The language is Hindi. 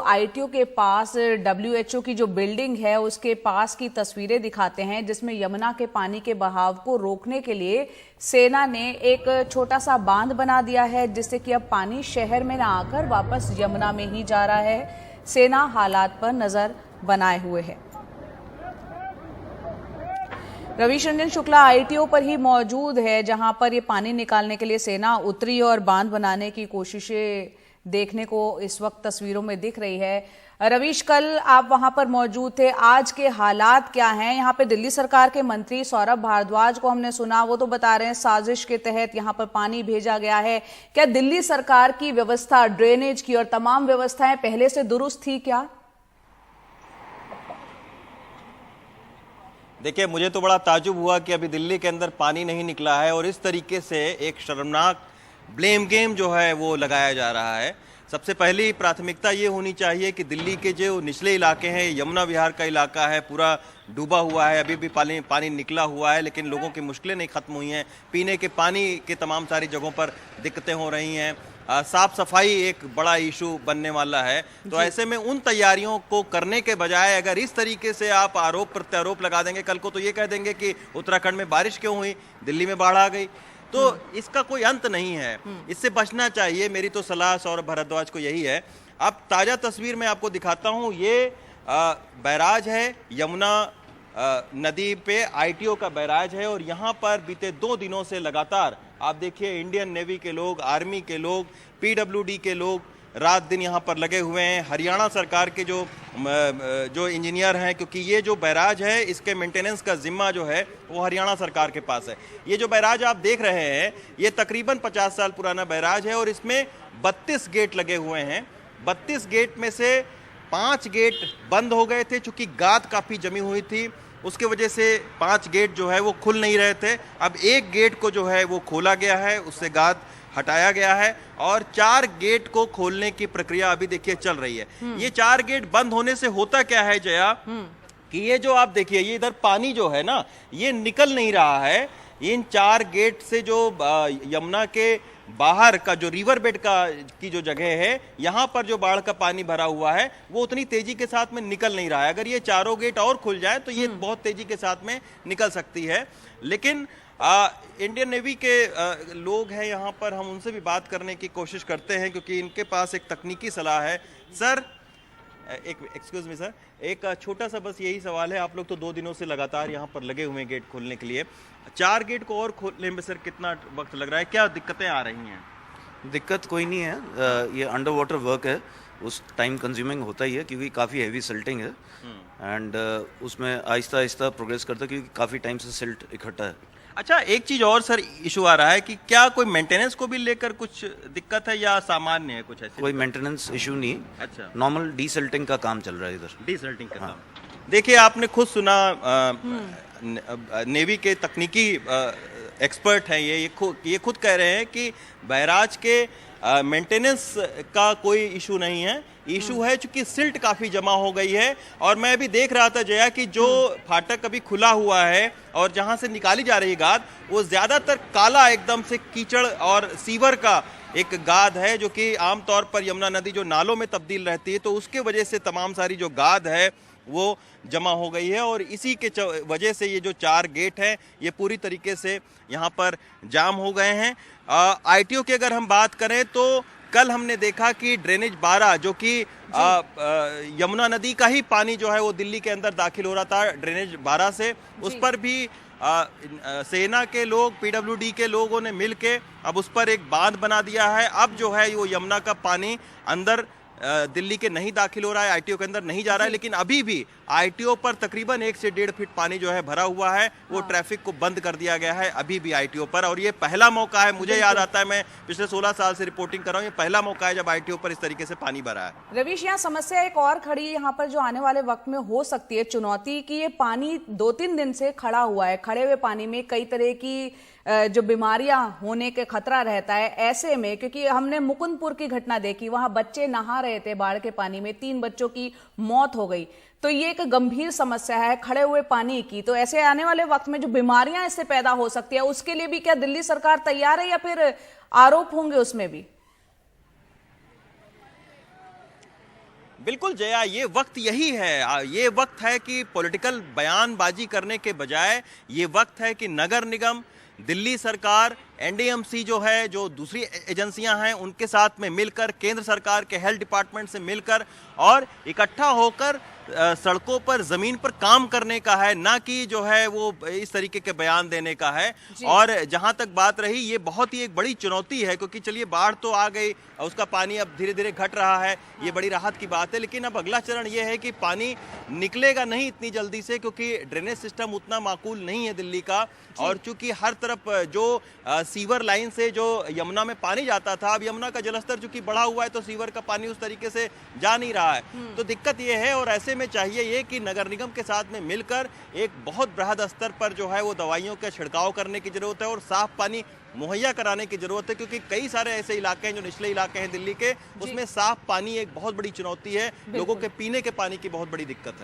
आईटीओ के पास डब्ल्यूएचओ की जो बिल्डिंग है उसके पास की तस्वीरें दिखाते हैं, जिसमें यमुना के पानी के बहाव को रोकने के लिए सेना ने एक छोटा सा बांध बना दिया है, जिससे कि अब पानी शहर में ना आकर वापस यमुना में ही जा रहा है। सेना हालात पर नजर बनाए हुए है। रवीश रंजन शुक्ला आईटीओ पर ही मौजूद है, जहां पर ये पानी निकालने के लिए सेना उतरी और बांध बनाने की कोशिशें देखने को इस वक्त तस्वीरों में दिख रही है। रवीश, कल आप वहां पर मौजूद थे, आज के हालात क्या हैं? यहाँ पे दिल्ली सरकार के मंत्री सौरभ भारद्वाज को हमने सुना, वो तो बता रहे हैं साजिश के तहत यहाँ पर पानी भेजा गया है। क्या दिल्ली सरकार की व्यवस्था, ड्रेनेज की और तमाम व्यवस्थाएं पहले से दुरुस्त थी क्या? देखिए, मुझे तो बड़ा ताज्जुब हुआ कि अभी दिल्ली के अंदर पानी नहीं निकला है और इस तरीके से एक शर्मनाक ब्लेम गेम जो है वो लगाया जा रहा है। सबसे पहली प्राथमिकता ये होनी चाहिए कि दिल्ली के जो निचले इलाके हैं, यमुना विहार का इलाका है, पूरा डूबा हुआ है, अभी भी पानी निकला हुआ है, लेकिन लोगों की मुश्किलें नहीं खत्म हुई हैं। पीने के पानी के तमाम सारी जगहों पर दिक्कतें हो रही हैं। साफ सफाई एक बड़ा इशू बनने वाला है। तो ऐसे में उन तैयारियों को करने के बजाय अगर इस तरीके से आप आरोप प्रत्यारोप लगा देंगे, कल को तो ये कह देंगे कि उत्तराखंड में बारिश क्यों हुई, दिल्ली में बाढ़ आ गई, तो इसका कोई अंत नहीं है। इससे बचना चाहिए। मेरी तो सलाह सौरभ भारद्वाज को यही है। अब ताज़ा तस्वीर मैं आपको दिखाता हूँ। ये बैराज है, यमुना नदी पे आईटीओ का बैराज है और यहाँ पर बीते 2 दिनों से लगातार आप देखिए इंडियन नेवी के लोग, आर्मी के लोग, पीडब्ल्यूडी के लोग रात दिन यहाँ पर लगे हुए हैं। हरियाणा सरकार के जो इंजीनियर हैं, क्योंकि ये जो बैराज है इसके मेंटेनेंस का जिम्मा जो है वो हरियाणा सरकार के पास है। ये जो बैराज आप देख रहे हैं ये तकरीबन 50 साल पुराना बैराज है और इसमें 32 गेट लगे हुए हैं। 32 गेट में से 5 गेट बंद हो गए थे, चूंकि गाद काफ़ी जमी हुई थी, उसके वजह से 5 गेट जो है वो खुल नहीं रहे थे। अब एक गेट को जो है वो खोला गया है, उससे गाद हटाया गया है और 4 गेट को खोलने की प्रक्रिया अभी देखिए चल रही है। ये 4 गेट बंद होने से होता क्या है जया, कि ये जो आप देखिए ये इधर पानी जो है ना ये निकल नहीं रहा है। इन 4 गेट से जो यमुना के बाहर का जो रिवर बेड की जो जगह है, यहाँ पर जो बाढ़ का पानी भरा हुआ है वो उतनी तेजी के साथ में निकल नहीं रहा है। अगर ये 4 गेट और खुल जाए तो ये बहुत तेजी के साथ में निकल सकती है। लेकिन इंडियन नेवी के लोग हैं यहाँ पर, हम उनसे भी बात करने की कोशिश करते हैं क्योंकि इनके पास एक तकनीकी सलाह है। सर, एक्सक्यूज मी सर, एक छोटा सा बस यही सवाल है। आप लोग तो 2 दिनों से लगातार यहाँ पर लगे हुए हैं गेट खोलने के लिए। 4 गेट को और खोलने में सर कितना वक्त लग रहा है, क्या दिक्कतें आ रही हैं? दिक्कत कोई नहीं है। ये अंडर वाटर वर्क है, उस टाइम कंज्यूमिंग होता ही है क्योंकि काफ़ी हैवी सिल्टिंग है एंड उसमें आहिस्ता आहिस्ता प्रोग्रेस करता है क्योंकि काफ़ी टाइम से सिल्ट इकट्ठा है। अच्छा, एक चीज और सर इशू आ रहा है कि क्या कोई मेंटेनेंस को भी लेकर कुछ दिक्कत है या सामान्य है कुछ ऐसे? कोई मेंटेनेंस इशू नहीं। अच्छा, नॉर्मल डीसिल्टिंग का काम चल रहा है इधर। डीसिल्टिंग का काम। देखिए, आपने खुद सुना, नेवी के तकनीकी एक्सपर्ट हैं ये खुद कह रहे हैं कि बैराज के मेंटेनेंस का कोई इशू नहीं है। इशू है चूंकि सिल्ट काफी जमा हो गई है। और मैं अभी देख रहा था जया कि जो फाटक अभी खुला हुआ है और जहां से निकाली जा रही गाद वो ज्यादातर काला एकदम से कीचड़ और सीवर का एक गाद है, जो कि आमतौर पर यमुना नदी जो नालों में तब्दील रहती है तो उसके वजह से तमाम सारी जो गाद है वो जमा हो गई है और इसी के वजह से ये जो 4 गेट हैं ये पूरी तरीके से यहाँ पर जाम हो गए हैं। आईटीओ की अगर हम बात करें तो कल हमने देखा कि ड्रेनेज 12 जो कि यमुना नदी का ही पानी जो है वो दिल्ली के अंदर दाखिल हो रहा था ड्रेनेज 12 से, उस पर भी सेना के लोग, पीडब्ल्यूडी के लोगों ने मिलके अब उस पर एक बांध बना दिया है। अब जो है वो यमुना का पानी अंदर दिल्ली के नहीं दाखिल हो रहा है, आईटीओ के अंदर नहीं जा रहा है, लेकिन अभी भी आईटीओ पर तकरीबन 1 से 1.5 फीट पानी जो है भरा हुआ है। वो ट्रैफिक को बंद कर दिया गया है अभी भी आईटीओ पर। और ये पहला मौका है, मुझे याद आता है, मैं पिछले 16 साल से रिपोर्टिंग कर रहा हूँ, ये पहला मौका है जब आईटीओ पर इस तरीके से पानी भरा है। रवीश, यहाँ समस्या एक और खड़ी यहाँ पर जो आने वाले वक्त में हो सकती है चुनौती, कि ये पानी 2-3 दिन से खड़ा हुआ है। खड़े हुए पानी में कई तरह की जो बीमारियां होने के खतरा रहता है। ऐसे में क्योंकि हमने मुकुंदपुर की घटना देखी, वहां बच्चे नहा रहे थे बाढ़ के पानी में, 3 बच्चों की मौत हो गई, तो ये एक गंभीर समस्या है खड़े हुए पानी की। तो ऐसे आने वाले वक्त में जो बीमारियां इससे पैदा हो सकती है उसके लिए भी क्या दिल्ली सरकार तैयार है या फिर आरोप होंगे उसमें भी? बिल्कुल जया, ये वक्त यही है। ये वक्त है कि पॉलिटिकल बयानबाजी करने के बजाय ये वक्त है कि नगर निगम, दिल्ली सरकार, एनडीएमसी जो है, जो दूसरी एजेंसियां हैं, उनके साथ में मिलकर, केंद्र सरकार के हेल्थ डिपार्टमेंट से मिलकर और इकट्ठा होकर सड़कों पर, जमीन पर काम करने का है, ना कि जो है वो इस तरीके के बयान देने का है। और जहां तक बात रही, ये बहुत ही एक बड़ी चुनौती है, क्योंकि चलिए बाढ़ तो आ गई, उसका पानी अब धीरे धीरे घट रहा है, ये बड़ी राहत की बात है। लेकिन अब अगला चरण ये है कि पानी निकलेगा नहीं इतनी जल्दी से, क्योंकि ड्रेनेज सिस्टम उतना माकूल नहीं है दिल्ली का। और चूंकि हर तरफ जो सीवर लाइन से जो यमुना में पानी जाता था, अब यमुना का जलस्तर चूंकि बढ़ा हुआ है, तो सीवर का पानी उस तरीके से जा नहीं रहा है। तो दिक्कत ये है, और ऐसे में चाहिए ये कि नगर निगम के साथ में मिलकर एक बहुत बृहद स्तर पर जो है वो दवाइयों का छिड़काव करने की जरूरत है और साफ पानी मुहैया कराने की जरूरत है, क्योंकि कई सारे ऐसे इलाके हैं जो निचले इलाके हैं दिल्ली के, उसमें साफ पानी एक बहुत बड़ी चुनौती है, लोगों के पीने के पानी की बहुत बड़ी दिक्कत है।